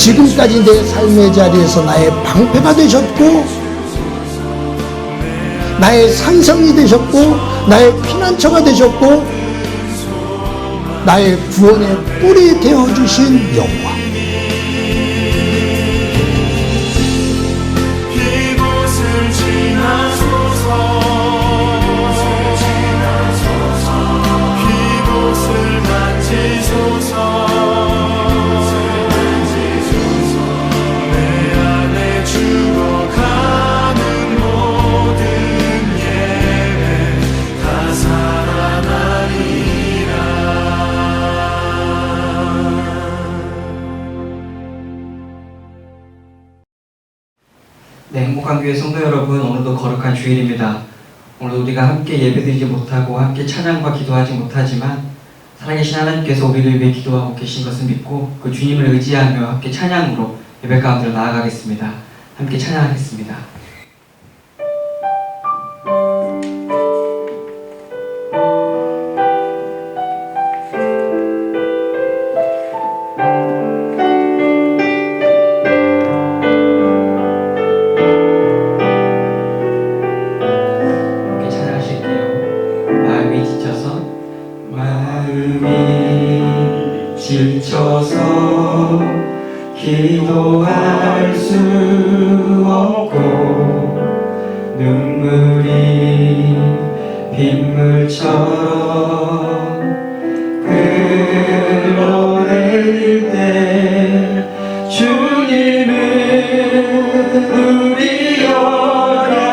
지금까지 내 삶의 자리에서 나의 방패가 되셨고, 나의 산성이 되셨고, 나의 피난처가 되셨고, 나의 구원의 뿔이 되어주신 여호와. 네, 행복한 교회 성도 여러분, 오늘도 거룩한 주일입니다. 오늘 우리가 함께 예배드리지 못하고 함께 찬양과 기도하지 못하지만 살아계신 하나님께서 우리를 위해 기도하고 계신 것을 믿고 그 주님을 의지하며 함께 찬양으로 예배 가운데로 나아가겠습니다. 함께 찬양하겠습니다. 지쳐서 기도할 수 없고 눈물이 빗물처럼 흘러내릴 때 주님은 우리 연약함을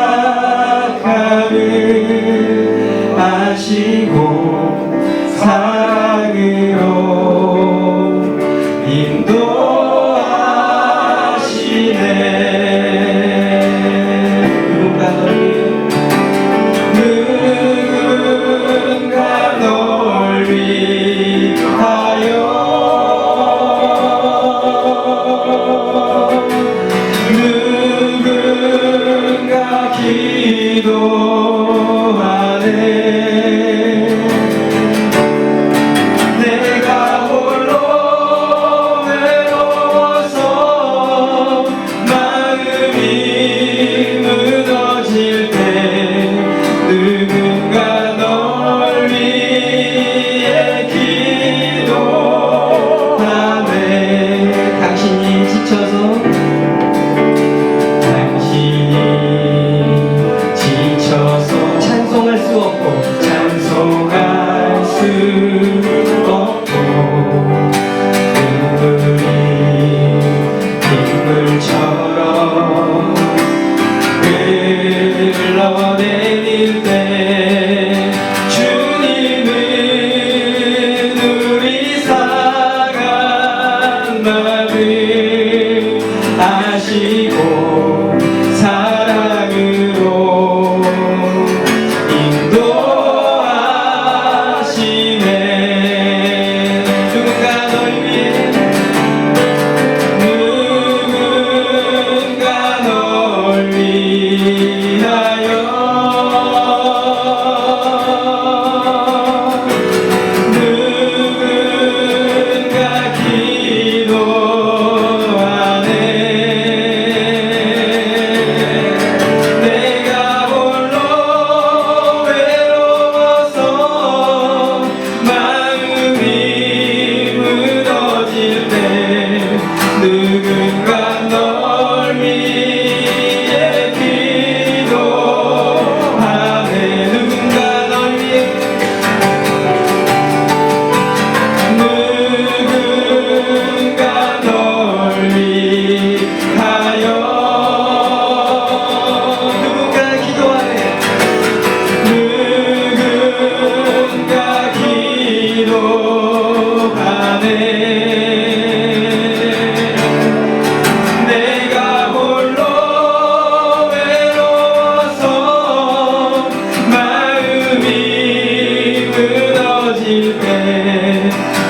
아시고 사랑으로 인도하시네. 누군가 널 위하여 누군가 기도하네.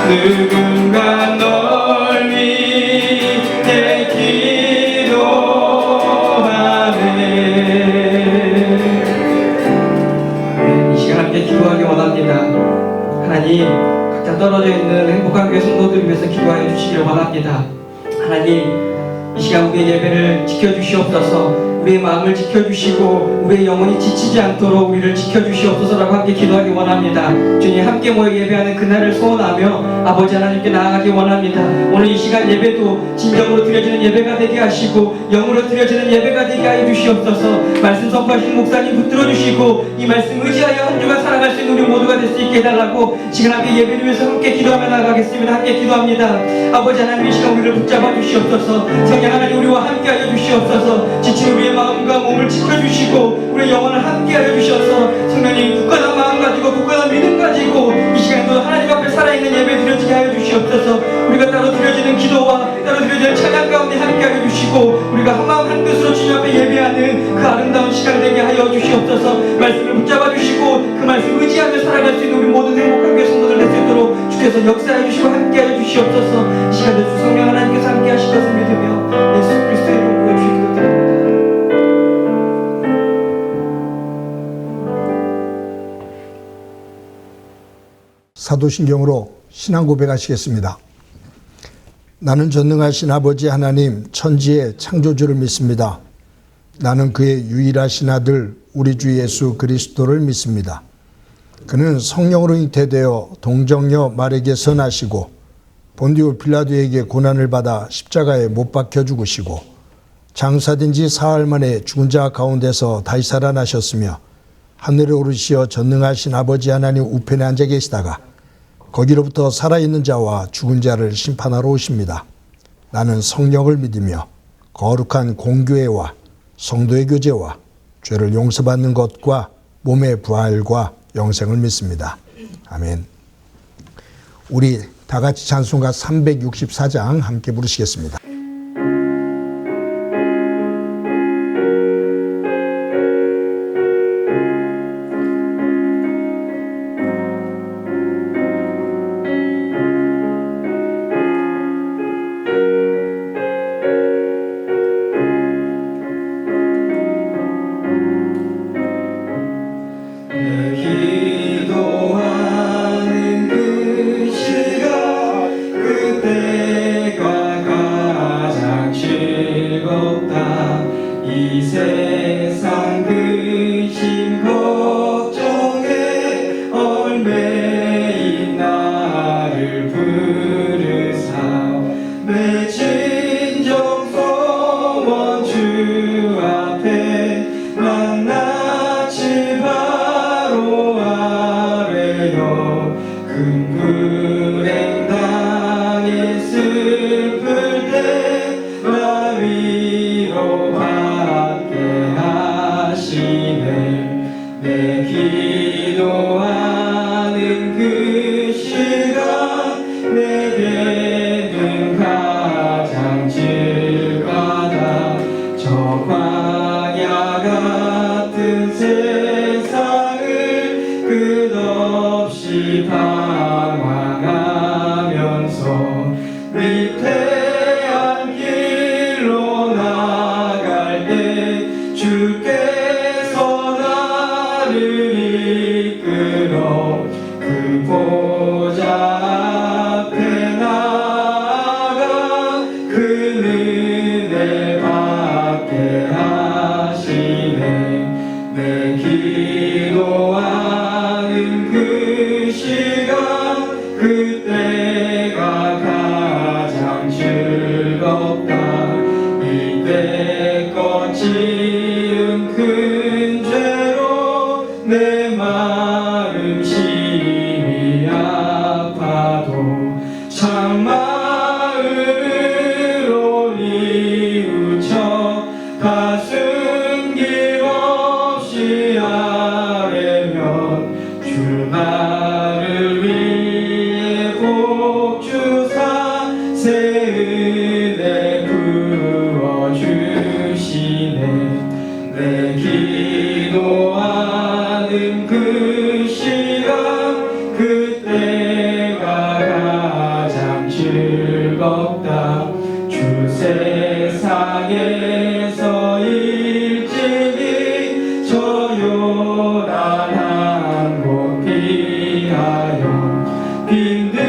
누군가 널 위해 기도하네. 이 시간 함께 기도하기 원합니다. 하나님, 각자 떨어져 있는 행복한 교회 성도들을 위해서 기도하여 주시기를 원합니다. 하나님, 이 시간 우리의 예배를 지켜주시옵소서. 우리의 마음을 지켜주시고 우리의 영혼이 지치지 않도록 우리를 지켜주시옵소서라고 함께 기도하기 원합니다. 주님, 함께 모여 예배하는 그날을 소원하며 아버지 하나님께 나아가기 원합니다. 오늘 이 시간 예배도 진정으로 드려지는 예배가 되게 하시고 영으로 드려지는 예배가 되게 하여 주시옵소서. 말씀 선포하신 목사님 붙들어 주시고 이 말씀 의지하여 한 주간 살아갈 수 있는 우리 모두가 될 수 있게 해달라고 지금 함께 예배를 위해서 함께 기도하며 나아가겠습니다. 함께 기도합니다. 아버지 하나님, 이 시간 우리를 붙잡아 주시옵소서. 성령 하나님, 우리와 함께 하여 주시옵소서. 지친 우리의 마음과 몸을 지켜주시고 우리의 영혼을 함께 하여 주셔서 성령님, 굳건한 마음 가지고 굳건한 믿음 가지고 이 시간도 하나님 앞에 살아있는 예배 드려지게 하여 주시옵소서. 우리가 따로 드려지는 기도와 따로 드려지는 찬양 가운데 함께 하여 주시고 우리가 한마음 한뜻으로 주님 앞에 예배하는 그 아름다운 시간 되게 하여 주시옵소서. 말씀을 붙잡아 주시고 그 말씀 의지하며 살아갈 수 있는 우리 모든 행복한 교회 성도들 될 수 있도록 주께서 역사해 주시고 함께 하여 주시옵소서. 이 시간에 주 성령 하나님께서 함께 하실 것을 믿으며 예수 그리스도의 이름으로 주의 기도드립니다. 사도신경으로 신앙 고백하시겠습니다. 나는 전능하신 아버지 하나님 천지의 창조주를 믿습니다. 나는 그의 유일하신 아들 우리 주 예수 그리스도를 믿습니다. 그는 성령으로 잉태되어 동정녀 마리아에게서 나시고 본디오 빌라도에게 고난을 받아 십자가에 못 박혀 죽으시고 장사된 지 사흘 만에 죽은 자 가운데서 다시 살아나셨으며 하늘에 오르시어 전능하신 아버지 하나님 우편에 앉아 계시다가 거기로부터 살아있는 자와 죽은 자를 심판하러 오십니다. 나는 성령을 믿으며 거룩한 공교회와 성도의 교제와 죄를 용서받는 것과 몸의 부활과 영생을 믿습니다. 아멘. 우리 다 같이 찬송가 364장 함께 부르시겠습니다.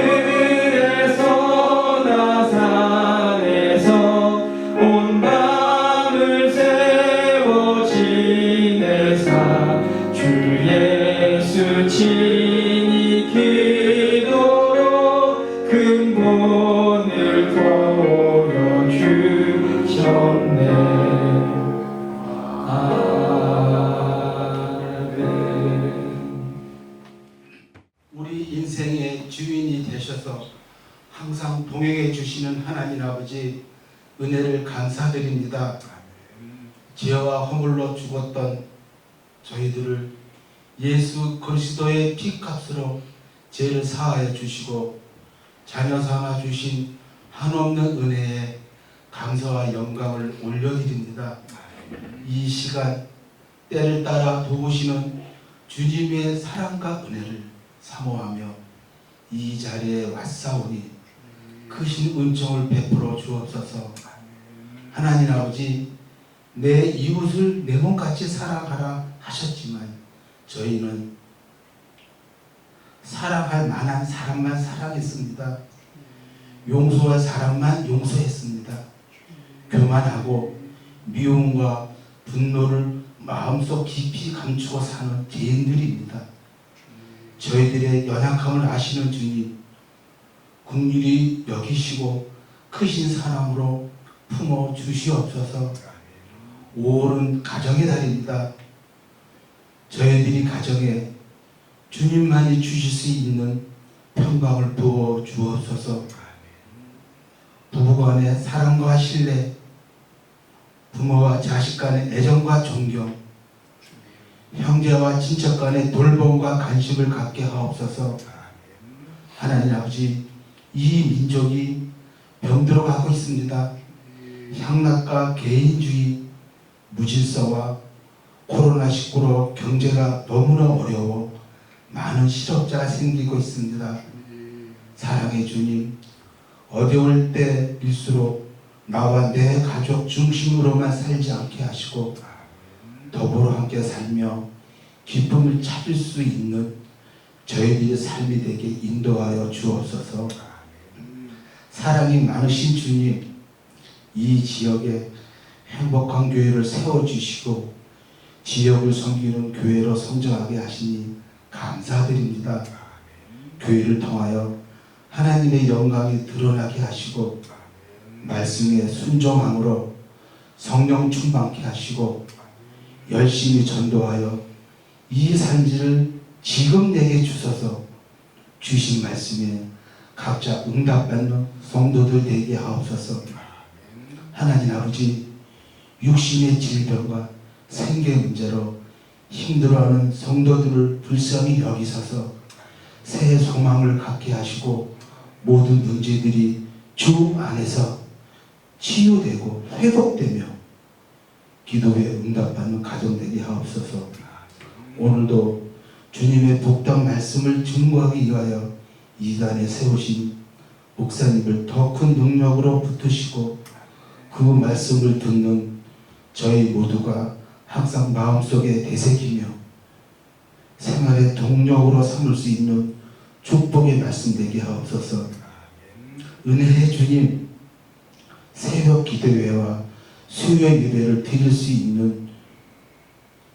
빈들에서 나산에서 신이 기도로 근본을 보여주셨네. 우리 인생의 주인이 되셔서 항상 동행해 주시는 하나님 아버지 은혜를 감사드립니다. 죄와 허물로 죽었던 저희들을 예수 그리스도의 피값으로 죄를 사하여 주시고 자녀 삼아 주신 한없는 은혜에 감사와 영광을 올려드립니다. 이 시간 때를 따라 도우시는 주님의 사랑과 은혜를 사모하며 이 자리에 왔사오니 크신 은총을 베풀어 주옵소서. 하나님 아버지, 내 이웃을 내 몸같이 사랑하라 하셨지만 저희는 사랑할 만한 사람만 사랑했습니다. 용서할 사람만 용서했습니다. 교만하고 미움과 분노를 마음속 깊이 감추고 사는 죄인들입니다. 저희들의 연약함을 아시는 주님, 긍휼히 여기시고 크신 사랑으로 품어 주시옵소서. 5월은 가정의 달입니다. 저희들이 가정에 주님만이 주실 수 있는 평강을 부어 주옵소서. 부부간의 사랑과 신뢰, 부모와 자식 간의 애정과 존경, 형제와 친척 간의 돌봄과 간식을 갖게 하옵소서. 하나님 아버지, 이 민족이 병들어가고 있습니다. 향락과 개인주의, 무질서와 코로나19로 경제가 너무나 어려워 많은 실업자가 생기고 있습니다. 사랑의 주님, 어려울 때일수록 나와 내 가족 중심으로만 살지 않게 하시고 더불어 함께 살며 기쁨을 찾을 수 있는 저희들의 삶이 되게 인도하여 주옵소서. 사랑이 많으신 주님, 이 지역에 행복한 교회를 세워주시고 지역을 섬기는 교회로 성장하게 하시니 감사드립니다. 교회를 통하여 하나님의 영광이 드러나게 하시고 말씀에 순종함으로 성령 충만케 하시고 열심히 전도하여 이 산지를 지금 내게 주셔서 주신 말씀에 각자 응답받는 성도들 되게 하옵소서. 하나님 아버지, 육신의 질병과 생계 문제로 힘들어하는 성도들을 불쌍히 여기셔서 새 소망을 갖게 하시고 모든 문제들이 주 안에서 치유되고 회복되며 기도에 응답받는 가정 되게 하옵소서. 오늘도 주님의 복담 말씀을 증거하기 위하여 이단에 세우신 목사님을 더 큰 능력으로 붙으시고 그 말씀을 듣는 저희 모두가 항상 마음속에 되새기며 생활의 동력으로 삼을 수 있는 축복의 말씀 되게 하옵소서. 은혜의 주님, 새벽 기도회와 수요 예배를 드릴 수 있는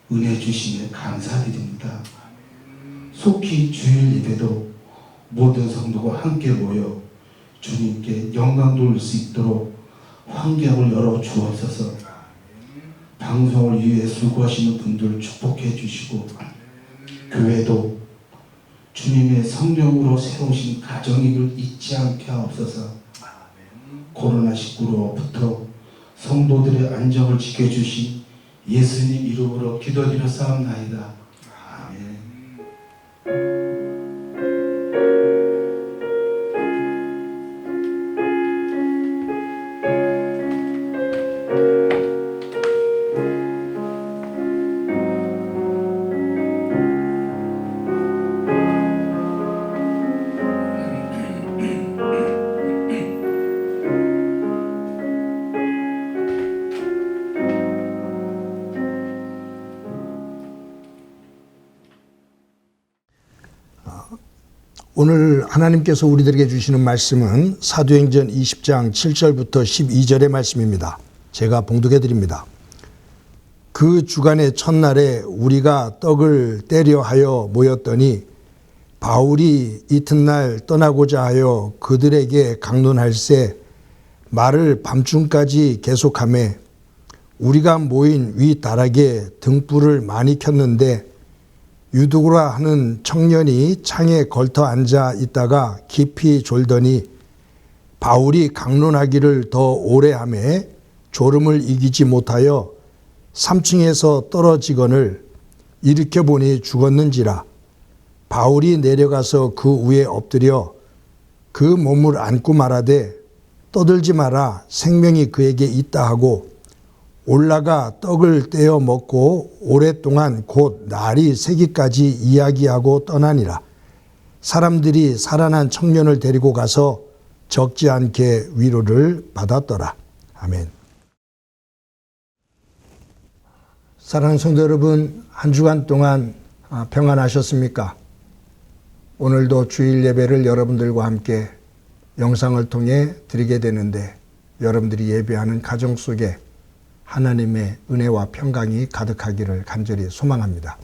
은혜 주심에 감사드립니다. 속히 주일 예배도 모든 성도가 함께 모여 주님께 영광 돌릴 수 있도록 환경을 열어 주옵소서. 방송을 위해 수고하시는 분들 축복해 주시고 교회도 주님의 성령으로 세우신 가정임을 잊지 않게 하옵소서. 코로나19로부터 성도들의 안정을 지켜주신 예수님 이름으로 기도드려 싸움나이다. 아멘. 오늘 하나님께서 우리들에게 주시는 말씀은 사도행전 20장 7절부터 12절의 말씀입니다. 제가 봉독해 드립니다. 그 주간의 첫날에 우리가 떡을 떼려 하여 모였더니 바울이 이튿날 떠나고자 하여 그들에게 강론할세 말을 밤중까지 계속하매 우리가 모인 위 다락에 등불을 많이 켰는데 유두구라 하는 청년이 창에 걸터 앉아 있다가 깊이 졸더니 바울이 강론하기를 더 오래 하매 졸음을 이기지 못하여 3층에서 떨어지거늘 일으켜 보니 죽었는지라. 바울이 내려가서 그 위에 엎드려 그 몸을 안고 말하되 떠들지 마라 생명이 그에게 있다 하고 올라가 떡을 떼어 먹고 오랫동안 곧 날이 새기까지 이야기하고 떠나니라. 사람들이 살아난 청년을 데리고 가서 적지 않게 위로를 받았더라. 아멘. 사랑하는 성도 여러분, 한 주간 동안 평안하셨습니까? 오늘도 주일 예배를 여러분들과 함께 영상을 통해 드리게 되는데 여러분들이 예배하는 가정 속에 하나님의 은혜와 평강이 가득하기를 간절히 소망합니다.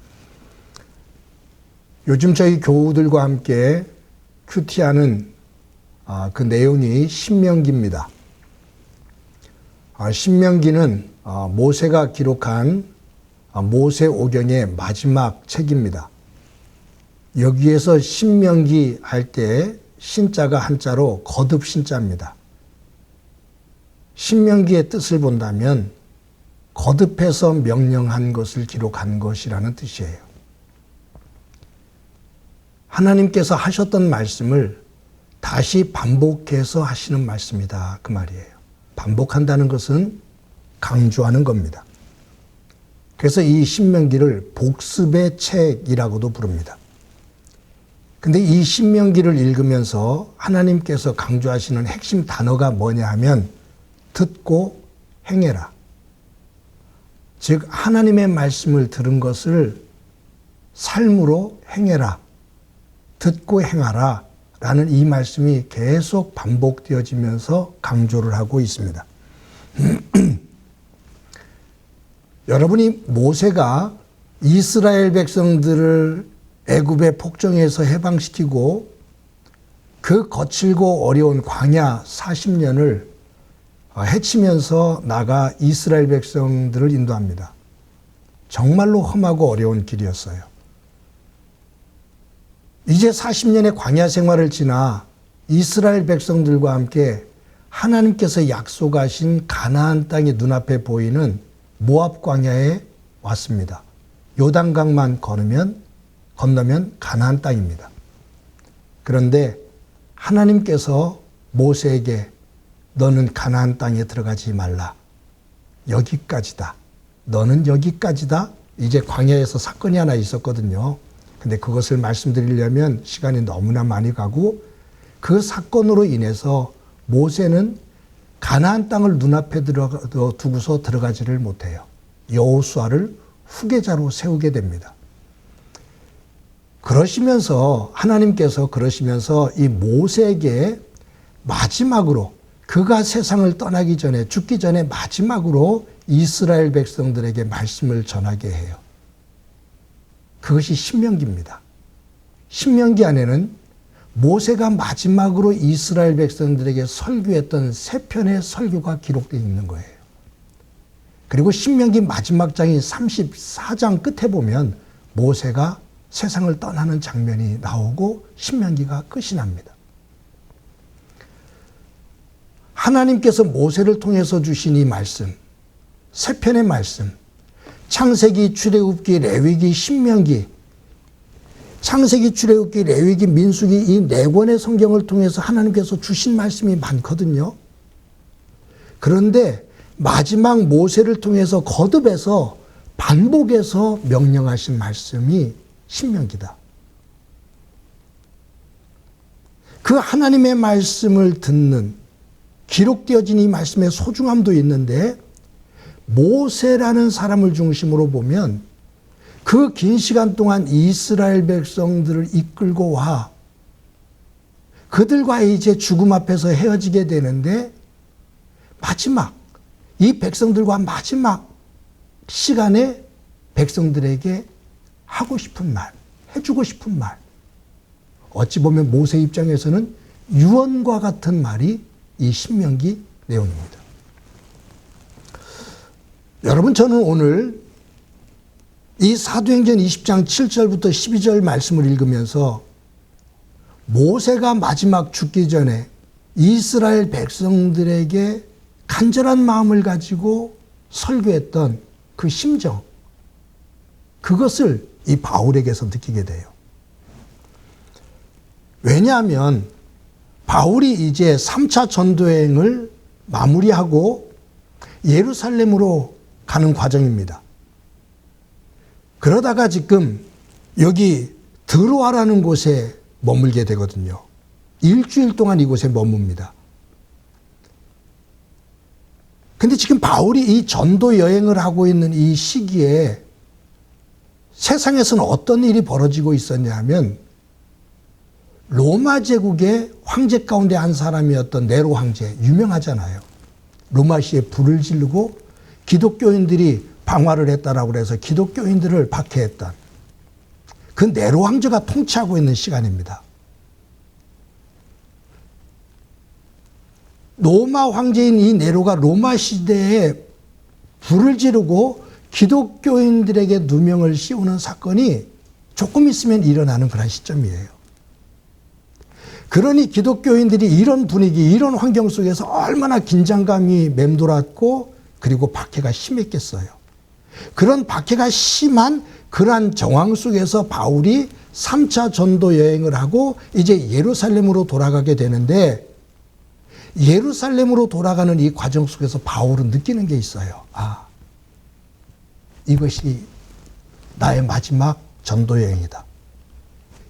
요즘 저희 교우들과 함께 큐티하는 그 내용이 신명기입니다. 신명기는 모세가 기록한 모세오경의 마지막 책입니다. 여기에서 신명기 할 때 신자가 한자로 거듭 신자입니다. 신명기의 뜻을 본다면 거듭해서 명령한 것을 기록한 것이라는 뜻이에요. 하나님께서 하셨던 말씀을 다시 반복해서 하시는 말씀이다 그 말이에요. 반복한다는 것은 강조하는 겁니다. 그래서 이 신명기를 복습의 책이라고도 부릅니다. 근데 이 신명기를 읽으면서 하나님께서 강조하시는 핵심 단어가 뭐냐 하면 듣고 행해라. 즉 하나님의 말씀을 들은 것을 삶으로 행해라. 듣고 행하라. 라는 이 말씀이 계속 반복되어지면서 강조를 하고 있습니다. 여러분이 모세가 이스라엘 백성들을 애굽의 폭정에서 해방시키고 그 거칠고 어려운 광야 40년을 헤치면서 나가 이스라엘 백성들을 인도합니다. 정말로 험하고 어려운 길이었어요. 이제 40년의 광야 생활을 지나 이스라엘 백성들과 함께 하나님께서 약속하신 가나안 땅이 눈앞에 보이는 모압 광야에 왔습니다. 요단강만 건너면 가나안 땅입니다. 그런데 하나님께서 모세에게 너는 가나안 땅에 들어가지 말라. 여기까지다. 너는 여기까지다. 이제 광야에서 사건이 하나 있었거든요. 근데 그것을 말씀드리려면 시간이 너무나 많이 가고 그 사건으로 인해서 모세는 가나안 땅을 눈앞에 두고서 들어가지를 못해요. 여호수아를 후계자로 세우게 됩니다. 하나님께서 그러시면서 이 모세에게 마지막으로 그가 세상을 떠나기 전에 죽기 전에 마지막으로 이스라엘 백성들에게 말씀을 전하게 해요. 그것이 신명기입니다. 신명기 안에는 모세가 마지막으로 이스라엘 백성들에게 설교했던 3편의 설교가 기록되어 있는 거예요. 그리고 신명기 마지막 장인 34장 끝에 보면 모세가 세상을 떠나는 장면이 나오고 신명기가 끝이 납니다. 하나님께서 모세를 통해서 주신 이 말씀, 3편의 말씀, 창세기, 출애굽기, 레위기, 신명기, 창세기, 출애굽기, 레위기, 민수기 이 4권의 성경을 통해서 하나님께서 주신 말씀이 많거든요. 그런데 마지막 모세를 통해서 거듭해서 반복해서 명령하신 말씀이 신명기다. 그 하나님의 말씀을 듣는 기록되어진 이 말씀의 소중함도 있는데 모세라는 사람을 중심으로 보면 그 긴 시간 동안 이스라엘 백성들을 이끌고 와 그들과 이제 죽음 앞에서 헤어지게 되는데 이 백성들과 마지막 시간에 백성들에게 하고 싶은 말, 해주고 싶은 말, 어찌 보면 모세 입장에서는 유언과 같은 말이 이 신명기 내용입니다. 여러분, 저는 오늘 이 사도행전 20장 7절부터 12절 말씀을 읽으면서 모세가 마지막 죽기 전에 이스라엘 백성들에게 간절한 마음을 가지고 설교했던 그 심정, 그것을 이 바울에게서 느끼게 돼요. 왜냐하면 바울이 이제 3차 전도여행을 마무리하고 예루살렘으로 가는 과정입니다. 그러다가 지금 여기 드로아라는 곳에 머물게 되거든요. 일주일 동안 이곳에 머뭅니다. 근데 지금 바울이 이 전도 여행을 하고 있는 이 시기에 세상에서는 어떤 일이 벌어지고 있었냐 하면 로마 제국의 황제 가운데 한 사람이었던 네로 황제, 유명하잖아요. 로마시에 불을 지르고 기독교인들이 방화를 했다라고 해서 기독교인들을 박해했던 그 네로 황제가 통치하고 있는 시간입니다. 로마 황제인 이 네로가 로마 시대에 불을 지르고 기독교인들에게 누명을 씌우는 사건이 조금 있으면 일어나는 그런 시점이에요. 그러니 기독교인들이 이런 분위기, 이런 환경 속에서 얼마나 긴장감이 맴돌았고 그리고 박해가 심했겠어요. 그런 박해가 심한 그러한 정황 속에서 바울이 3차 전도 여행을 하고 이제 예루살렘으로 돌아가게 되는데, 예루살렘으로 돌아가는 이 과정 속에서 바울은 느끼는 게 있어요. 아, 이것이 나의 마지막 전도 여행이다.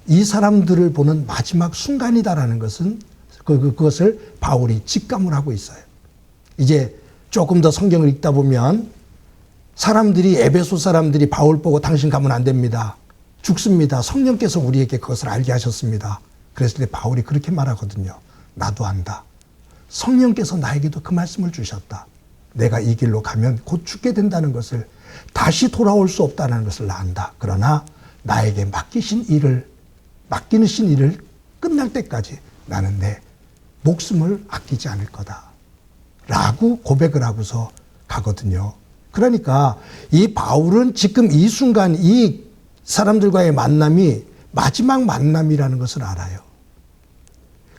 이 사람들을 보는 마지막 순간이다라는 것은 그것을 바울이 직감을 하고 있어요. 이제 조금 더 성경을 읽다 보면 사람들이, 에베소 사람들이 바울 보고 당신 가면 안 됩니다. 죽습니다. 성령께서 우리에게 그것을 알게 하셨습니다. 그랬을 때 바울이 그렇게 말하거든요. 나도 안다. 성령께서 나에게도 그 말씀을 주셨다. 내가 이 길로 가면 곧 죽게 된다는 것을, 다시 돌아올 수 없다는 것을 나 안다. 그러나 나에게 맡기신 일을 끝날 때까지 나는 내 목숨을 아끼지 않을 거다. 라고 고백을 하고서 가거든요. 그러니까 이 바울은 지금 이 순간 이 사람들과의 만남이 마지막 만남이라는 것을 알아요.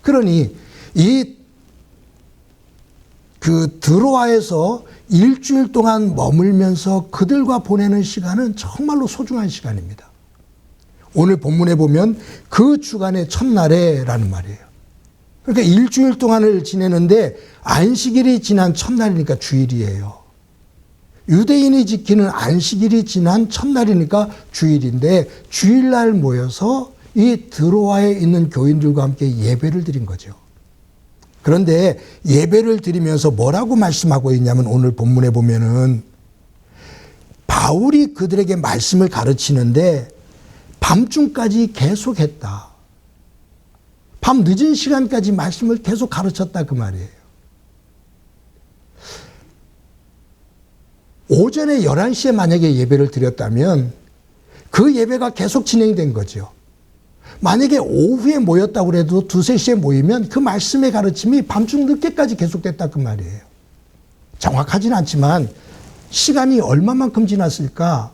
그러니 그 드로아에서 일주일 동안 머물면서 그들과 보내는 시간은 정말로 소중한 시간입니다. 오늘 본문에 보면 그 주간의 첫날에라는 말이에요. 그러니까 일주일 동안을 지내는데 안식일이 지난 첫날이니까 주일이에요. 유대인이 지키는 안식일이 지난 첫날이니까 주일인데 주일날 모여서 이 드로아에 있는 교인들과 함께 예배를 드린 거죠. 그런데 예배를 드리면서 뭐라고 말씀하고 있냐면 오늘 본문에 보면은 바울이 그들에게 말씀을 가르치는데 밤중까지 계속했다. 밤 늦은 시간까지 말씀을 계속 가르쳤다 그 말이에요. 오전에 11시에 만약에 예배를 드렸다면 그 예배가 계속 진행된 거죠. 만약에 오후에 모였다고 해도 2, 3시에 모이면 그 말씀의 가르침이 밤중 늦게까지 계속됐다 그 말이에요. 정확하진 않지만 시간이 얼마만큼 지났을까?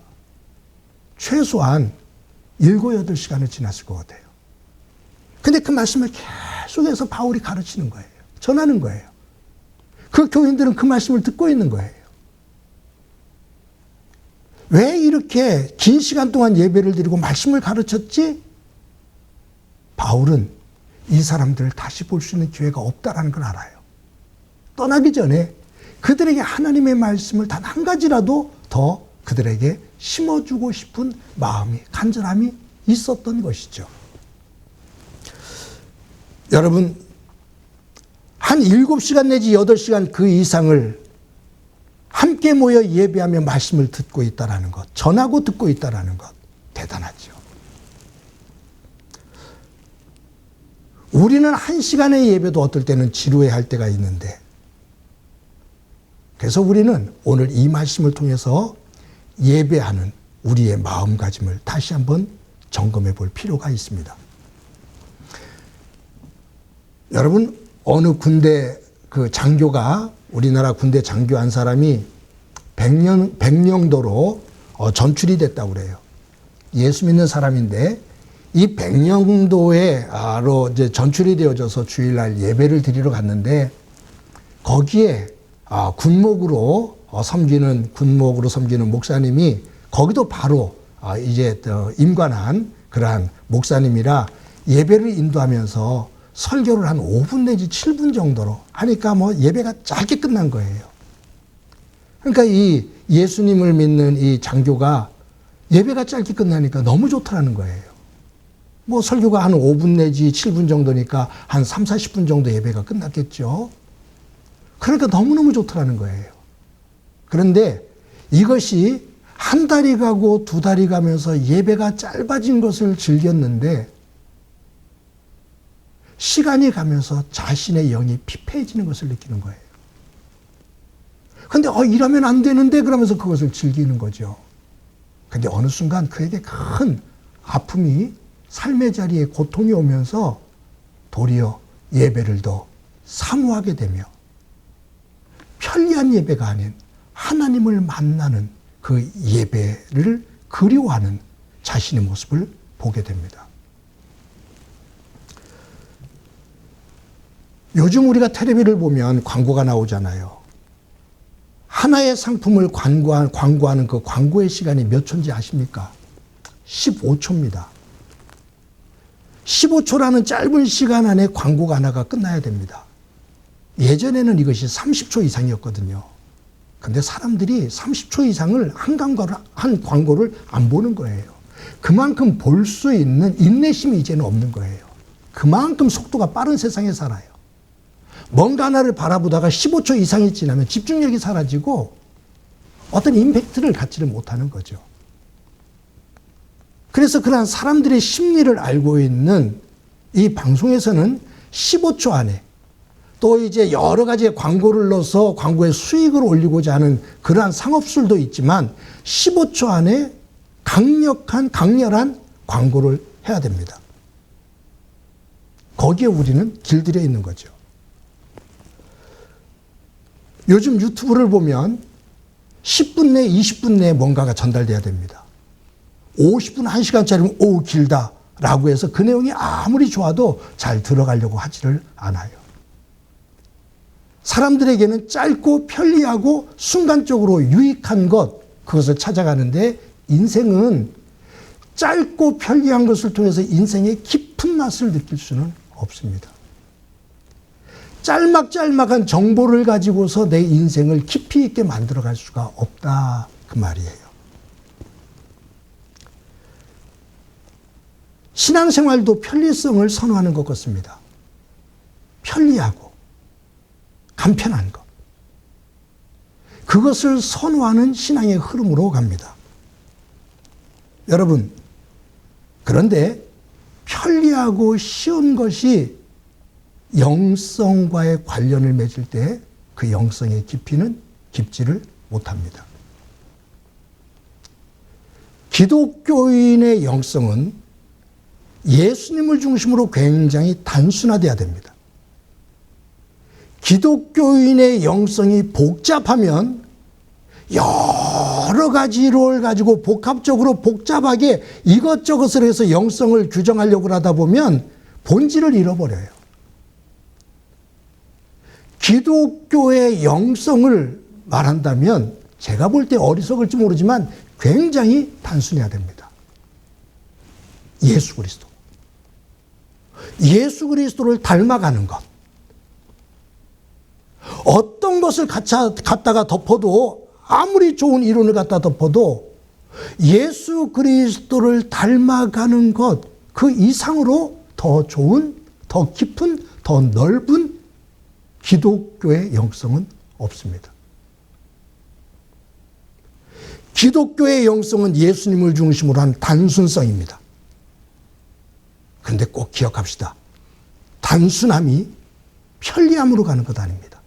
최소한 7, 8시간을 지났을 것 같아요. 근데 그 말씀을 계속해서 바울이 가르치는 거예요. 전하는 거예요. 그 교인들은 그 말씀을 듣고 있는 거예요. 왜 이렇게 긴 시간 동안 예배를 드리고 말씀을 가르쳤지? 바울은 이 사람들을 다시 볼 수 있는 기회가 없다라는 걸 알아요. 떠나기 전에 그들에게 하나님의 말씀을 단 한 가지라도 더 그들에게 심어주고 싶은 마음이, 간절함이 있었던 것이죠. 여러분, 한 7시간 내지 8시간 그 이상을 함께 모여 예배하며 말씀을 듣고 있다는 것, 전하고 듣고 있다는 것, 대단하죠. 우리는 1시간의 예배도 어떨 때는 지루해할 때가 있는데, 그래서 우리는 오늘 이 말씀을 통해서 예배하는 우리의 마음가짐을 다시 한번 점검해 볼 필요가 있습니다. 여러분, 어느 군대 그 장교가, 우리나라 군대 장교 한 사람이 백령도로 전출이 됐다고 그래요. 예수 믿는 사람인데 이 백령도에로 이제 전출이 되어져서 주일날 예배를 드리러 갔는데 거기에 군목으로 섬기는 목사님이 거기도 바로 이제 임관한 그러한 목사님이라 예배를 인도하면서 설교를 한 5분 내지 7분 정도로 하니까 뭐 예배가 짧게 끝난 거예요. 그러니까 이 예수님을 믿는 이 장교가 예배가 짧게 끝나니까 너무 좋더라는 거예요. 뭐 설교가 한 5분 내지 7분 정도니까 한 3, 40분 정도 예배가 끝났겠죠. 그러니까 너무너무 좋더라는 거예요. 그런데 이것이 한 달이 가고 두 달이 가면서 예배가 짧아진 것을 즐겼는데 시간이 가면서 자신의 영이 피폐해지는 것을 느끼는 거예요. 근데 이러면 안 되는데 그러면서 그것을 즐기는 거죠. 근데 어느 순간 그에게 큰 아픔이 삶의 자리에 고통이 오면서 도리어 예배를 더 사모하게 되며 편리한 예배가 아닌 하나님을 만나는 그 예배를 그리워하는 자신의 모습을 보게 됩니다. 요즘 우리가 텔레비를 보면 광고가 나오잖아요. 하나의 상품을 광고하는 그 광고의 시간이 몇 초인지 아십니까? 15초입니다. 15초라는 짧은 시간 안에 광고가 하나가 끝나야 됩니다. 예전에는 이것이 30초 이상이었거든요. 근데 사람들이 30초 이상을 한 광고를 안 보는 거예요. 그만큼 볼 수 있는 인내심이 이제는 없는 거예요. 그만큼 속도가 빠른 세상에 살아요. 뭔가 하나를 바라보다가 15초 이상이 지나면 집중력이 사라지고 어떤 임팩트를 갖지를 못하는 거죠. 그래서 그러한 사람들의 심리를 알고 있는 이 방송에서는 15초 안에 또 이제 여러 가지의 광고를 넣어서 광고의 수익을 올리고자 하는 그러한 상업술도 있지만 15초 안에 강렬한 광고를 해야 됩니다. 거기에 우리는 길들여 있는 거죠. 요즘 유튜브를 보면 10분 내, 20분 내에 뭔가가 전달돼야 됩니다. 50분, 1시간짜리면 오 길다 라고 해서 그 내용이 아무리 좋아도 잘 들어가려고 하지를 않아요. 사람들에게는 짧고 편리하고 순간적으로 유익한 것, 그것을 찾아가는데 인생은 짧고 편리한 것을 통해서 인생의 깊은 맛을 느낄 수는 없습니다. 짤막짤막한 정보를 가지고서 내 인생을 깊이 있게 만들어갈 수가 없다 그 말이에요. 신앙생활도 편리성을 선호하는 것 같습니다. 편리하고 간편한 것. 그것을 선호하는 신앙의 흐름으로 갑니다. 여러분, 그런데 편리하고 쉬운 것이 영성과의 관련을 맺을 때 그 영성의 깊이는 깊지를 못합니다. 기독교인의 영성은 예수님을 중심으로 굉장히 단순화돼야 됩니다. 기독교인의 영성이 복잡하면 여러 가지를 가지고 복합적으로 복잡하게 이것저것을 해서 영성을 규정하려고 하다 보면 본질을 잃어버려요. 기독교의 영성을 말한다면 제가 볼 때 어리석을지 모르지만 굉장히 단순해야 됩니다. 예수 그리스도. 예수 그리스도를 닮아가는 것. 어떤 것을 갖다가 덮어도 아무리 좋은 이론을 갖다 덮어도 예수 그리스도를 닮아가는 것, 그 이상으로 더 좋은, 더 깊은, 더 넓은 기독교의 영성은 없습니다. 기독교의 영성은 예수님을 중심으로 한 단순성입니다. 그런데 꼭 기억합시다. 단순함이 편리함으로 가는 것 아닙니다.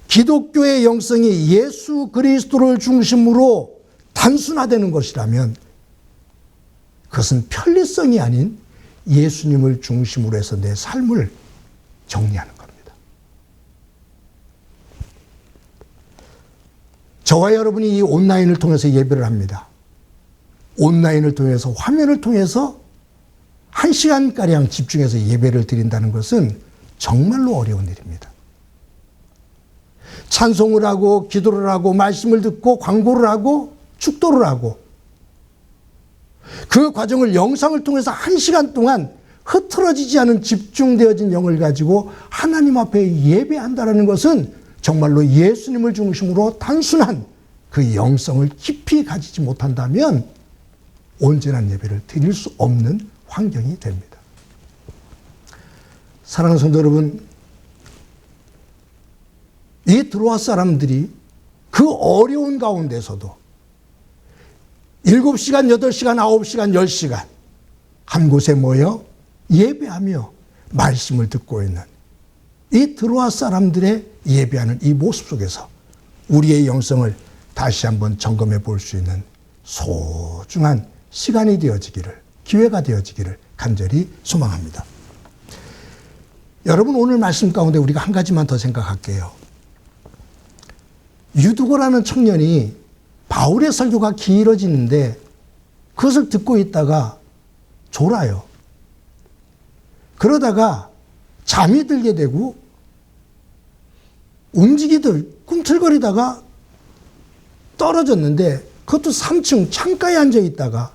기독교의 영성이 예수 그리스도를 중심으로 단순화되는 것이라면 그것은 편리성이 아닌 예수님을 중심으로 해서 내 삶을 정리하는 겁니다. 저와 여러분이 이 온라인을 통해서 예배를 합니다. 온라인을 통해서, 화면을 통해서 1시간가량 집중해서 예배를 드린다는 것은 정말로 어려운 일입니다. 찬송을 하고, 기도를 하고, 말씀을 듣고, 광고를 하고, 축도를 하고, 그 과정을 영상을 통해서 1시간 동안 흐트러지지 않은 집중되어진 영을 가지고 하나님 앞에 예배한다는 것은 정말로 예수님을 중심으로 단순한 그 영성을 깊이 가지지 못한다면 온전한 예배를 드릴 수 없는 환경이 됩니다. 사랑하는 성도 여러분, 이 드로아 사람들이 그 어려운 가운데서도 7시간, 8시간, 9시간, 10시간 한 곳에 모여 예배하며 말씀을 듣고 있는 이 드로아 사람들의 예배하는 이 모습 속에서 우리의 영성을 다시 한번 점검해 볼 수 있는 소중한 시간이 되어지기를, 기회가 되어지기를 간절히 소망합니다. 여러분, 오늘 말씀 가운데 우리가 한 가지만 더 생각할게요. 유두고라는 청년이 바울의 설교가 길어지는데 그것을 듣고 있다가 졸아요. 그러다가 잠이 들게 되고 꿈틀거리다가 떨어졌는데 그것도 3층 창가에 앉아 있다가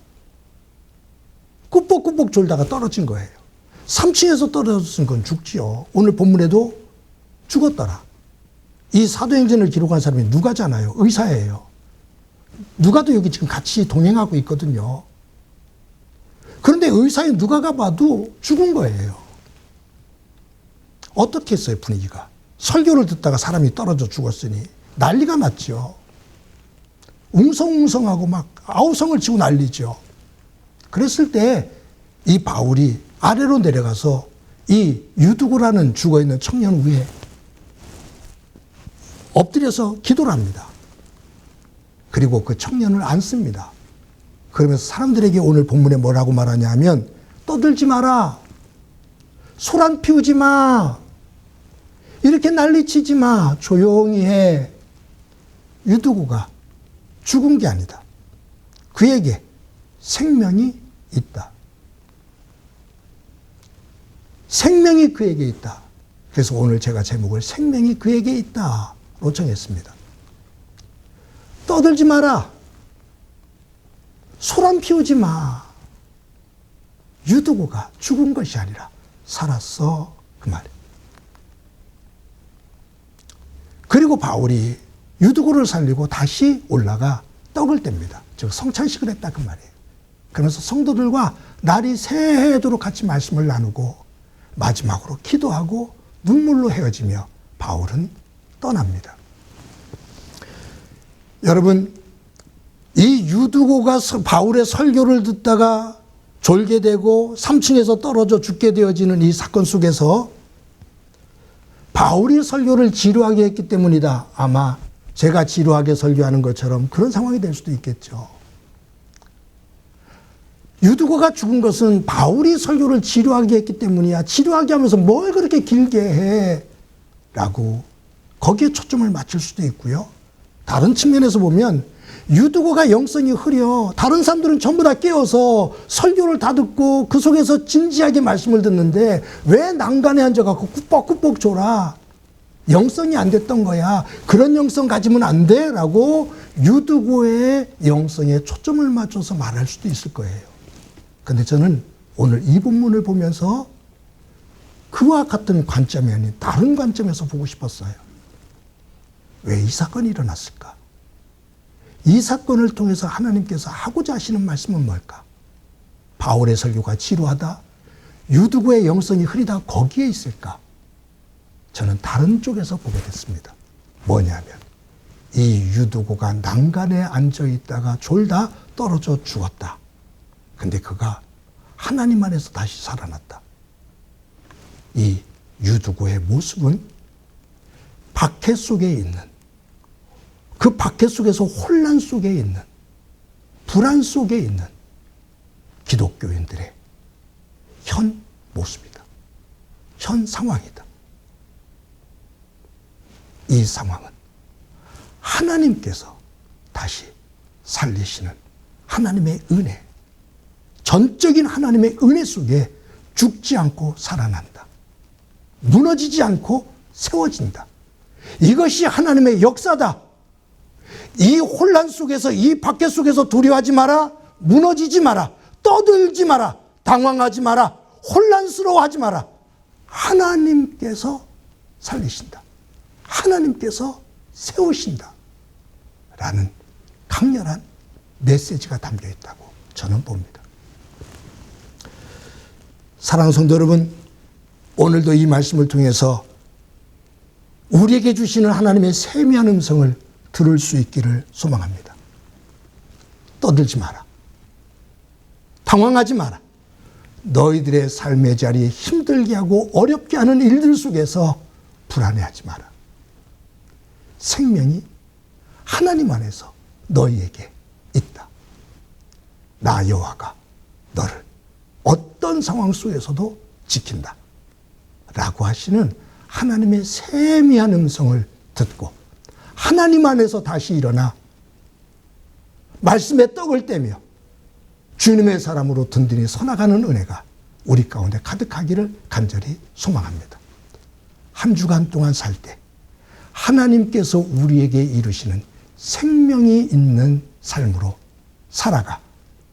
꾸벅꾸벅 졸다가 떨어진 거예요. 3층에서 떨어졌으면 그건 죽지요. 오늘 본문에도 죽었더라. 이 사도행전을 기록한 사람이 누가잖아요. 의사예요. 누가도 여기 지금 같이 동행하고 있거든요. 그런데 의사인 누가가 봐도 죽은 거예요. 어떻게 했어요, 분위기가? 설교를 듣다가 사람이 떨어져 죽었으니 난리가 났죠. 웅성웅성하고 막 아우성을 치고 난리죠. 그랬을 때 이 바울이 아래로 내려가서 이 유두고라는 죽어있는 청년 위에 엎드려서 기도를 합니다. 그리고 그 청년을 안습니다. 그러면서 사람들에게 오늘 본문에 뭐라고 말하냐 하면 떠들지 마라. 소란 피우지 마. 이렇게 난리치지 마. 조용히 해. 유두고가 죽은 게 아니다. 그에게 생명이 있다. 생명이 그에게 있다. 그래서 오늘 제가 제목을 생명이 그에게 있다로 정했습니다. 떠들지 마라. 소란 피우지 마. 유두고가 죽은 것이 아니라 살았어. 그 말이에요. 그리고 바울이 유두고를 살리고 다시 올라가 떡을 뗍니다. 즉 성찬식을 했다 그 말이에요. 그러면서 성도들과 날이 새해도록 같이 말씀을 나누고 마지막으로 기도하고 눈물로 헤어지며 바울은 떠납니다. 여러분, 이 유두고가 바울의 설교를 듣다가 졸게 되고 3층에서 떨어져 죽게 되어지는 이 사건 속에서 바울이 설교를 지루하게 했기 때문이다. 아마 제가 지루하게 설교하는 것처럼 그런 상황이 될 수도 있겠죠. 유두고가 죽은 것은 바울이 설교를 지루하게 했기 때문이야. 지루하게 하면서 뭘 그렇게 길게 해? 라고 거기에 초점을 맞출 수도 있고요. 다른 측면에서 보면 유두고가 영성이 흐려. 다른 사람들은 전부 다 깨어서 설교를 다 듣고 그 속에서 진지하게 말씀을 듣는데 왜 난간에 앉아갖고 꾸벅꾸벅 졸아? 영성이 안 됐던 거야. 그런 영성 가지면 안 돼? 라고 유두고의 영성에 초점을 맞춰서 말할 수도 있을 거예요. 근데 저는 오늘 이 본문을 보면서 그와 같은 관점이 아닌 다른 관점에서 보고 싶었어요. 왜 이 사건이 일어났을까? 이 사건을 통해서 하나님께서 하고자 하시는 말씀은 뭘까? 바울의 설교가 지루하다? 유두고의 영성이 흐리다? 거기에 있을까? 저는 다른 쪽에서 보게 됐습니다. 뭐냐면 이 유두고가 난간에 앉아 있다가 졸다 떨어져 죽었다. 근데 그가 하나님 안에서 다시 살아났다. 이 유두고의 모습은 박해 속에 있는, 그 박해 속에서 혼란 속에 있는, 불안 속에 있는 기독교인들의 현 모습이다. 현 상황이다. 이 상황은 하나님께서 다시 살리시는 하나님의 은혜, 전적인 하나님의 은혜 속에 죽지 않고 살아난다. 무너지지 않고 세워진다. 이것이 하나님의 역사다. 이 혼란 속에서, 이 박해 속에서 두려워하지 마라. 무너지지 마라. 떠들지 마라. 당황하지 마라. 혼란스러워하지 마라. 하나님께서 살리신다. 하나님께서 세우신다. 라는 강렬한 메시지가 담겨 있다고 저는 봅니다. 사랑하는 성도 여러분, 오늘도 이 말씀을 통해서 우리에게 주시는 하나님의 세미한 음성을 들을 수 있기를 소망합니다. 떠들지 마라. 당황하지 마라. 너희들의 삶의 자리에 힘들게 하고 어렵게 하는 일들 속에서 불안해하지 마라. 생명이 하나님 안에서 너희에게 있다. 나 여호와가 너를 어떤 상황 속에서도 지킨다. 라고 하시는 하나님의 세미한 음성을 듣고 하나님 안에서 다시 일어나 말씀의 떡을 떼며 주님의 사람으로 든든히 서나가는 은혜가 우리 가운데 가득하기를 간절히 소망합니다. 한 주간 동안 살 때 하나님께서 우리에게 이루시는 생명이 있는 삶으로 살아가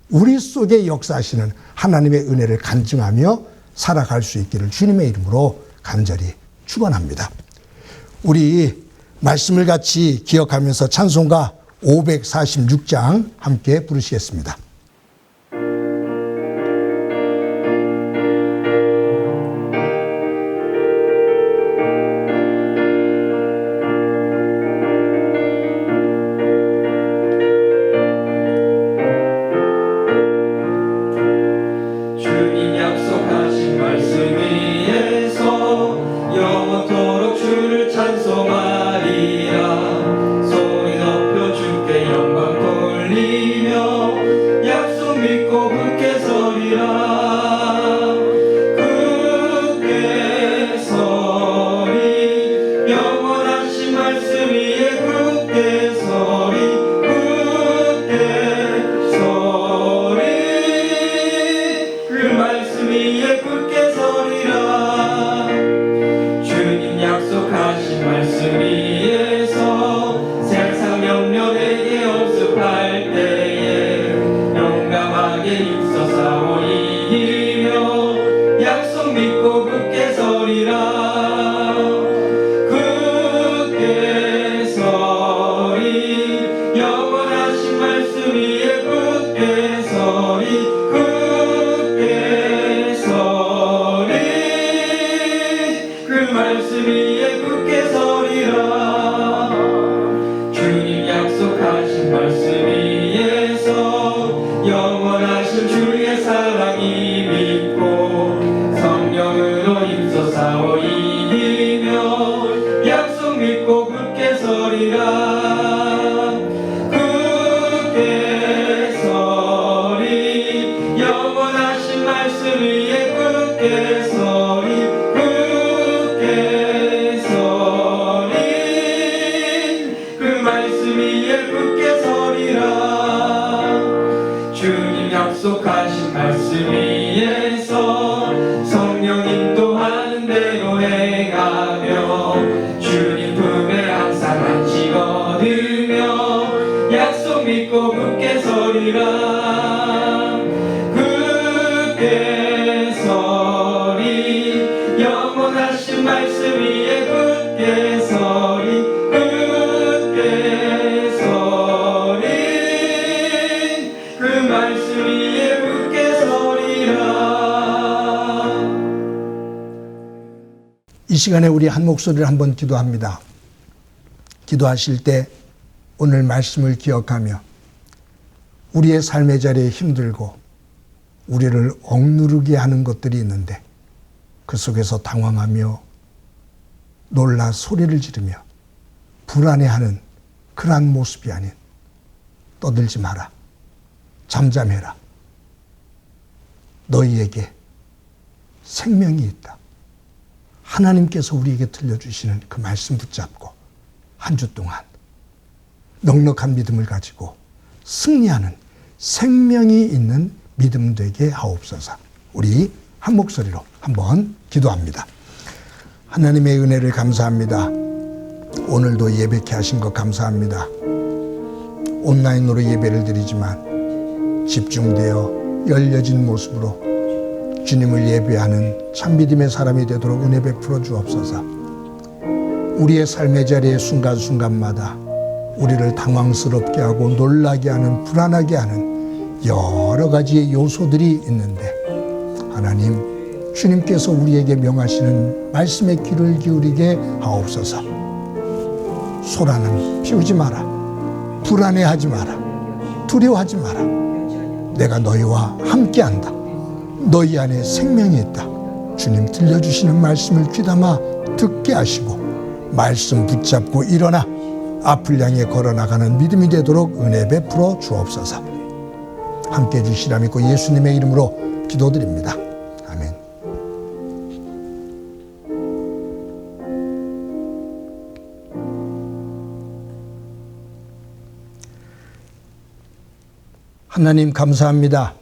우리 속에 역사하시는 하나님의 은혜를 간증하며 살아갈 수 있기를 주님의 이름으로 간절히 축원합니다. 우리 말씀을 같이 기억하면서 찬송가 546장 함께 부르시겠습니다. 주님 약속하신 말씀 위에서 영원토록 주를 찬송하리라. 소리 높여 주께 영광 돌리며 약속 믿고 굳게 서리라. 굳게 서리 영원하신 말씀 위에 굳게 서리. 굳게 서리 그 말씀 위에 굳게 서리라. 주님 약속하신 말씀 위에서 세상 염려되게 연습할 때에 용감하게 힘써 싸워 이기며 약속 믿고 굳게 서리라. 굳게 서리 영원하신 말씀 위에 굳게 서리. 굳게 서리 그 말씀 위에 굳게 서리라. 주님 약속하신 말씀 위에서 영원하신 주의 사랑이 믿고 성령으로 힘써 싸워 이기며 약속 믿고 굳게 서리라. 굳게 서리 영원하신 말씀 위에 굳게 서리. 굳게 서리 그 말씀 위에 굳게 서리라. 주님 약속하신 말씀 위에서 성령 인도하는 대로 행하며 주님 품에 항상 안식 얻으며 약속 믿고 굳게 서리라. 굳게 서리 영원하신 말씀 위에 굳게 서리. 굳게 서리 그 말씀 위에 굳게 서리라. 이 시간에 우리 한 목소리를 한번 기도합니다. 기도하실 때 오늘 말씀을 기억하며 우리의 삶의 자리에 힘들고 우리를 억누르게 하는 것들이 있는데 그 속에서 당황하며 놀라 소리를 지르며 불안해하는 그러한 모습이 아닌 떠들지 마라. 잠잠해라. 너희에게 생명이 있다. 하나님께서 우리에게 들려주시는 그 말씀 붙잡고 한 주 동안 넉넉한 믿음을 가지고 승리하는 생명이 있는 믿음 되게 하옵소서. 우리 한 목소리로 한번 기도합니다. 하나님의 은혜를 감사합니다. 오늘도 예배케 하신 것 감사합니다. 온라인으로 예배를 드리지만 집중되어 열려진 모습으로 주님을 예배하는 참 믿음의 사람이 되도록 은혜 베풀어 주옵소서. 우리의 삶의 자리의 순간순간마다 우리를 당황스럽게 하고 놀라게 하는, 불안하게 하는 여러 가지의 요소들이 있는데 하나님, 주님께서 우리에게 명하시는 말씀에 귀를 기울이게 하옵소서. 소란은 피우지 마라. 불안해하지 마라. 두려워하지 마라. 내가 너희와 함께한다. 너희 안에 생명이 있다. 주님 들려주시는 말씀을 귀담아 듣게 하시고 말씀 붙잡고 일어나 앞을 향해 걸어나가는 믿음이 되도록 은혜 베풀어 주옵소서. 함께해 주시라 믿고 예수님의 이름으로 기도드립니다. 아멘. 하나님 감사합니다.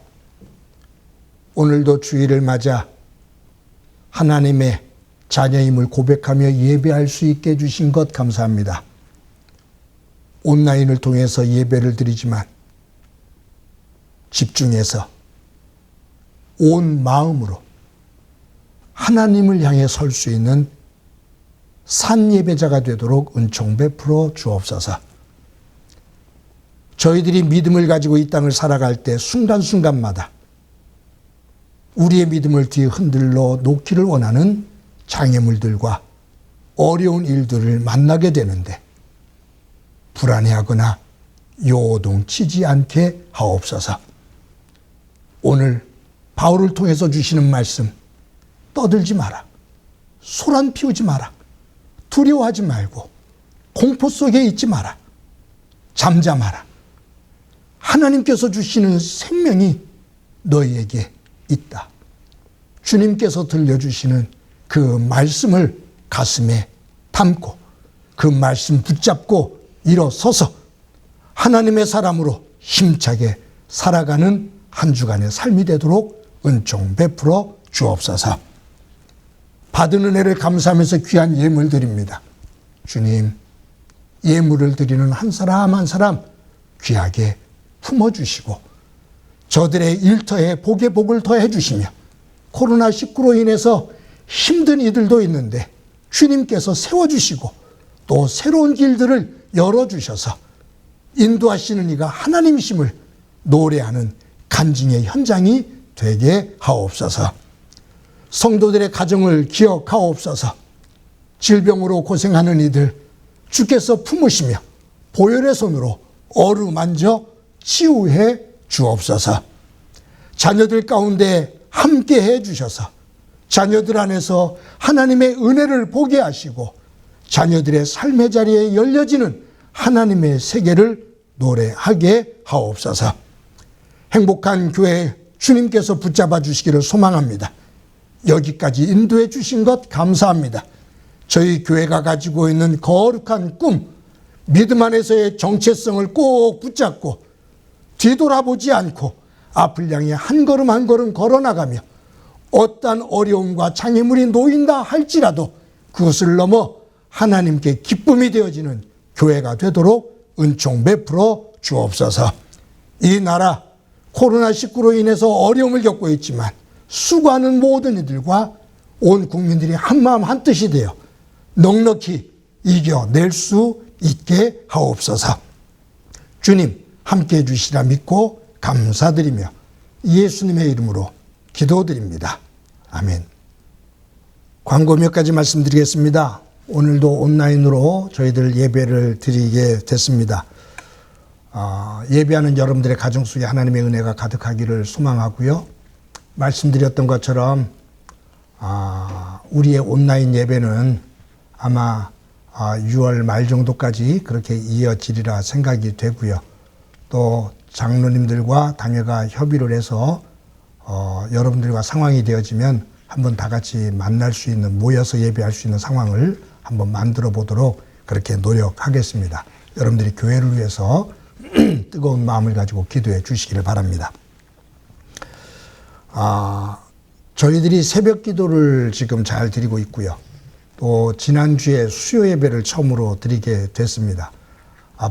오늘도 주일을 맞아 하나님의 자녀임을 고백하며 예배할 수 있게 해주신 것 감사합니다. 온라인을 통해서 예배를 드리지만 집중해서 온 마음으로 하나님을 향해 설 수 있는 산 예배자가 되도록 은총 베풀어 주옵소서. 저희들이 믿음을 가지고 이 땅을 살아갈 때 순간순간마다 우리의 믿음을 뒤에 흔들러 놓기를 원하는 장애물들과 어려운 일들을 만나게 되는데 불안해하거나 요동치지 않게 하옵소서. 오늘 바울을 통해서 주시는 말씀, 떠들지 마라. 소란 피우지 마라. 두려워하지 말고 공포 속에 있지 마라. 잠잠하라. 하나님께서 주시는 생명이 너희에게 있다. 주님께서 들려주시는 그 말씀을 가슴에 담고 그 말씀 붙잡고 일어서서 하나님의 사람으로 힘차게 살아가는 한 주간의 삶이 되도록 은총 베풀어 주옵소서. 받은 은혜를 감사하면서 귀한 예물 드립니다. 주님, 예물을 드리는 한 사람 한 사람 귀하게 품어주시고 저들의 일터에 복에 복을 더해 주시며 코로나19로 인해서 힘든 이들도 있는데 주님께서 세워주시고 또 새로운 길들을 열어주셔서 인도하시는 이가 하나님이심을 노래하는 간증의 현장이 되게 하옵소서. 성도들의 가정을 기억하옵소서. 질병으로 고생하는 이들 주께서 품으시며 보혈의 손으로 어루만져 치유해 주옵소서. 자녀들 가운데 함께해 주셔서 자녀들 안에서 하나님의 은혜를 보게 하시고 자녀들의 삶의 자리에 열려지는 하나님의 세계를 노래하게 하옵소서. 행복한 교회 주님께서 붙잡아 주시기를 소망합니다. 여기까지 인도해 주신 것 감사합니다. 저희 교회가 가지고 있는 거룩한 꿈, 믿음 안에서의 정체성을 꼭 붙잡고 뒤돌아보지 않고 앞을 향해 한 걸음 한 걸음 걸어나가며 어떠한 어려움과 장애물이 놓인다 할지라도 그것을 넘어 하나님께 기쁨이 되어지는 교회가 되도록 은총 베풀어 주옵소서. 이 나라 코로나19로 인해서 어려움을 겪고 있지만 수고하는 모든 이들과 온 국민들이 한마음 한뜻이 되어 넉넉히 이겨낼 수 있게 하옵소서. 주님 함께해 주시라 믿고 감사드리며 예수님의 이름으로 기도드립니다. 아멘. 광고 몇 가지 말씀드리겠습니다. 오늘도 온라인으로 저희들 예배를 드리게 됐습니다. 예배하는 여러분들의 가정 속에 하나님의 은혜가 가득하기를 소망하고요. 말씀드렸던 것처럼 우리의 온라인 예배는 아마 6월 말 정도까지 그렇게 이어지리라 생각이 되고요. 또 장로님들과 당회가 협의를 해서 여러분들과 상황이 되어지면 한번 다 같이 만날 수 있는, 모여서 예배할 수 있는 상황을 한번 만들어 보도록 그렇게 노력하겠습니다. 여러분들이 교회를 위해서 뜨거운 마음을 가지고 기도해 주시기를 바랍니다. 저희들이 새벽 기도를 지금 잘 드리고 있고요. 또 지난주에 수요 예배를 처음으로 드리게 됐습니다.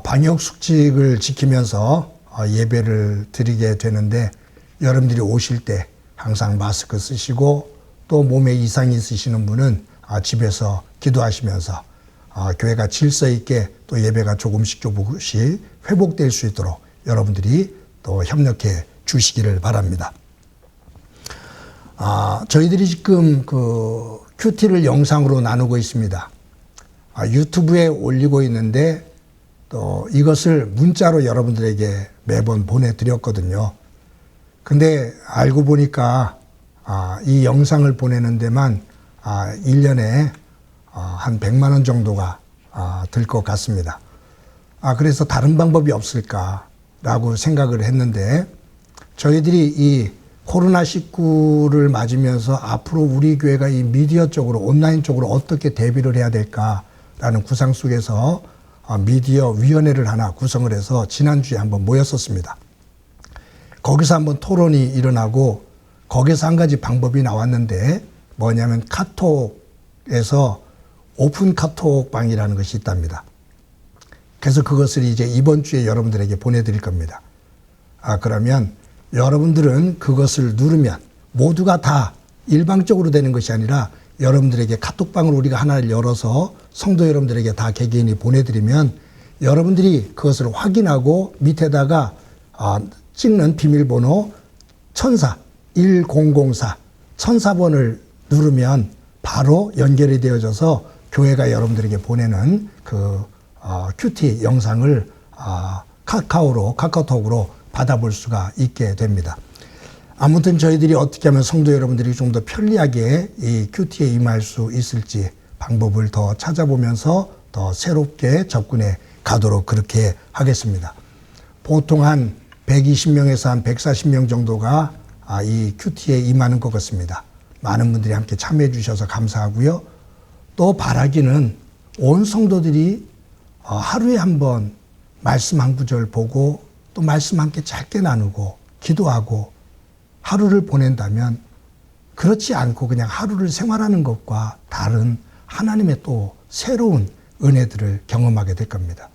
방역 수칙을 지키면서 예배를 드리게 되는데 여러분들이 오실 때 항상 마스크 쓰시고 또 몸에 이상이 있으시는 분은 집에서 기도하시면서 교회가 질서 있게 또 예배가 조금씩 회복될 수 있도록 여러분들이 또 협력해 주시기를 바랍니다. 저희들이 지금 그 큐티를 영상으로 나누고 있습니다. 유튜브에 올리고 있는데 또 이것을 문자로 여러분들에게 매번 보내드렸거든요. 근데 알고 보니까 이 영상을 보내는 데만 1년에 한 100만 원 정도가 들 것 같습니다. 그래서 다른 방법이 없을까라고 생각을 했는데 저희들이 이 코로나19를 맞으면서 앞으로 우리 교회가 이 미디어 쪽으로 온라인 쪽으로 어떻게 대비를 해야 될까라는 구상 속에서 미디어 위원회를 하나 구성을 해서 지난주에 한번 모였었습니다. 거기서 한번 토론이 일어나고 거기서 한 가지 방법이 나왔는데 뭐냐면 카톡에서 오픈 카톡방이라는 것이 있답니다. 그래서 그것을 이제 이번 주에 여러분들에게 보내드릴 겁니다. 그러면 여러분들은 그것을 누르면 모두가 다 일방적으로 되는 것이 아니라 여러분들에게 카톡방을 우리가 하나를 열어서 성도 여러분들에게 다 개개인이 보내드리면 여러분들이 그것을 확인하고 밑에다가 찍는 비밀번호 1004 1004번을 누르면 바로 연결이 되어져서 교회가 여러분들에게 보내는 그 큐티 영상을 카카오톡으로 받아볼 수가 있게 됩니다. 아무튼 저희들이 어떻게 하면 성도 여러분들이 좀 더 편리하게 이 큐티에 임할 수 있을지 방법을 더 찾아보면서 더 새롭게 접근해 가도록 그렇게 하겠습니다. 보통 한 120명에서 한 140명 정도가 이 큐티에 임하는 것 같습니다. 많은 분들이 함께 참여해 주셔서 감사하고요. 또 바라기는 온 성도들이 하루에 한 번 말씀 한 구절 보고 또 말씀 함께 짧게 나누고 기도하고 하루를 보낸다면 그렇지 않고 그냥 하루를 생활하는 것과 다른 하나님의 또 새로운 은혜들을 경험하게 될 겁니다.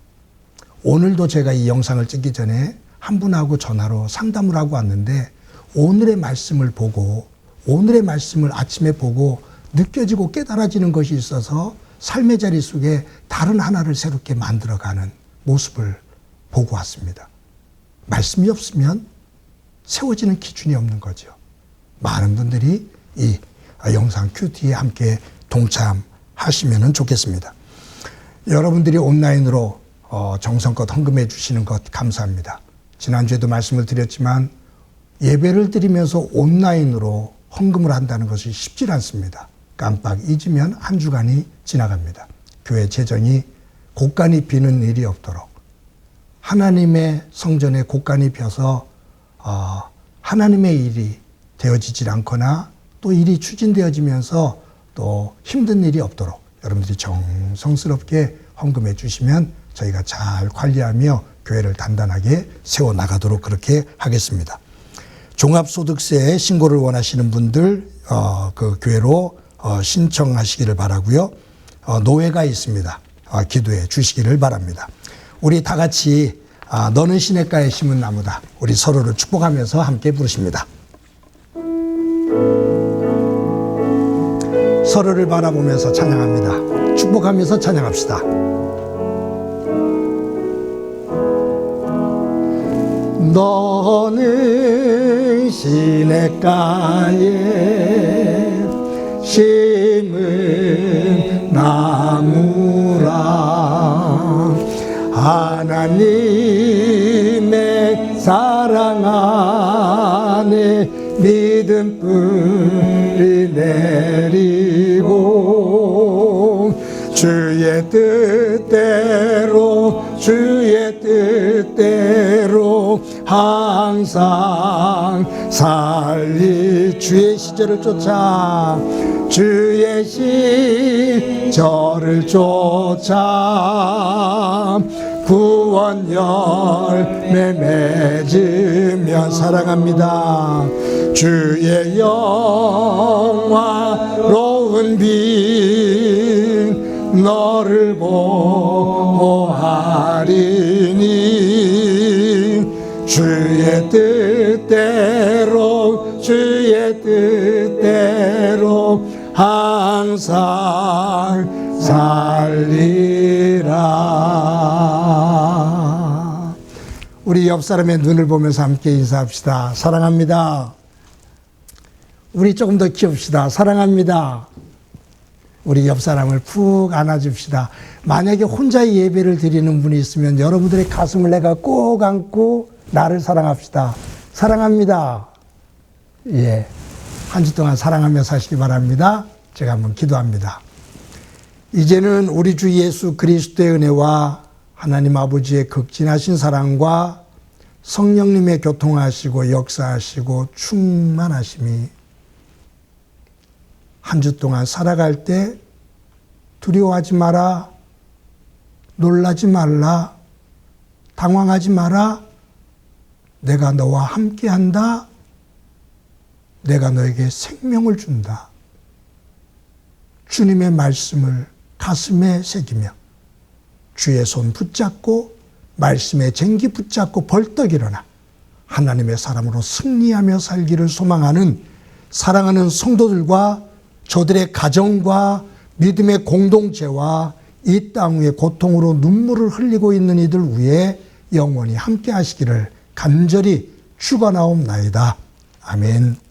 오늘도 제가 이 영상을 찍기 전에 한 분하고 전화로 상담을 하고 왔는데 오늘의 말씀을 보고 오늘의 말씀을 아침에 보고 느껴지고 깨달아지는 것이 있어서 삶의 자리 속에 다른 하나를 새롭게 만들어가는 모습을 보고 왔습니다. 말씀이 없으면 세워지는 기준이 없는 거죠. 많은 분들이 이 영상 큐티에 함께 동참하시면 좋겠습니다. 여러분들이 온라인으로 정성껏 헌금해 주시는 것 감사합니다. 지난주에도 말씀을 드렸지만 예배를 드리면서 온라인으로 헌금을 한다는 것이 쉽지 않습니다. 깜빡 잊으면 한 주간이 지나갑니다. 교회 재정이 곳간이 비는 일이 없도록 하나님의 성전에 곳간이 펴서 하나님의 일이 되어지질 않거나 또 일이 추진되어지면서 또 힘든 일이 없도록 여러분들이 정성스럽게 헌금해 주시면 저희가 잘 관리하며 교회를 단단하게 세워나가도록 그렇게 하겠습니다. 종합소득세 신고를 원하시는 분들 그 교회로 신청하시기를 바라고요. 노회가 있습니다. 기도해 주시기를 바랍니다. 우리 다 같이 너는 시냇가에 심은 나무다. 우리 서로를 축복하면서 함께 부르십니다. 서로를 바라보면서 찬양합니다. 축복하면서 찬양합시다. 너는 시냇가에 심은 나무라 하나님의 사랑 안에 믿음 뿌리 내리고 주의 뜻대로 항상 살리 주의 시절을 쫓아 주의 시절을 쫓아 구원 열매 맺으며 사랑합니다. 주의 영화로운 빛 너를 보호하리니 주의 뜻대로 항상 살리라. 우리 옆 사람의 눈을 보면서 함께 인사합시다. 사랑합니다. 우리 조금 더 키웁시다. 사랑합니다. 우리 옆 사람을 푹 안아줍시다. 만약에 혼자 예배를 드리는 분이 있으면 여러분들의 가슴을 내가 꼭 안고 나를 사랑합시다. 사랑합니다. 예. 한 주 동안 사랑하며 사시기 바랍니다. 제가 한번 기도합니다. 이제는 우리 주 예수 그리스도의 은혜와 하나님 아버지의 극진하신 사랑과 성령님의 교통하시고 역사하시고 충만하심이 한 주 동안 살아갈 때 두려워하지 마라, 놀라지 말라, 당황하지 마라, 내가 너와 함께한다, 내가 너에게 생명을 준다. 주님의 말씀을 가슴에 새기며 주의 손 붙잡고 말씀의 쟁기 붙잡고 벌떡 일어나 하나님의 사람으로 승리하며 살기를 소망하는 사랑하는 성도들과 저들의 가정과 믿음의 공동체와 이 땅 위에 고통으로 눈물을 흘리고 있는 이들 위해 영원히 함께 하시기를 간절히 축원하옵나이다. 아멘.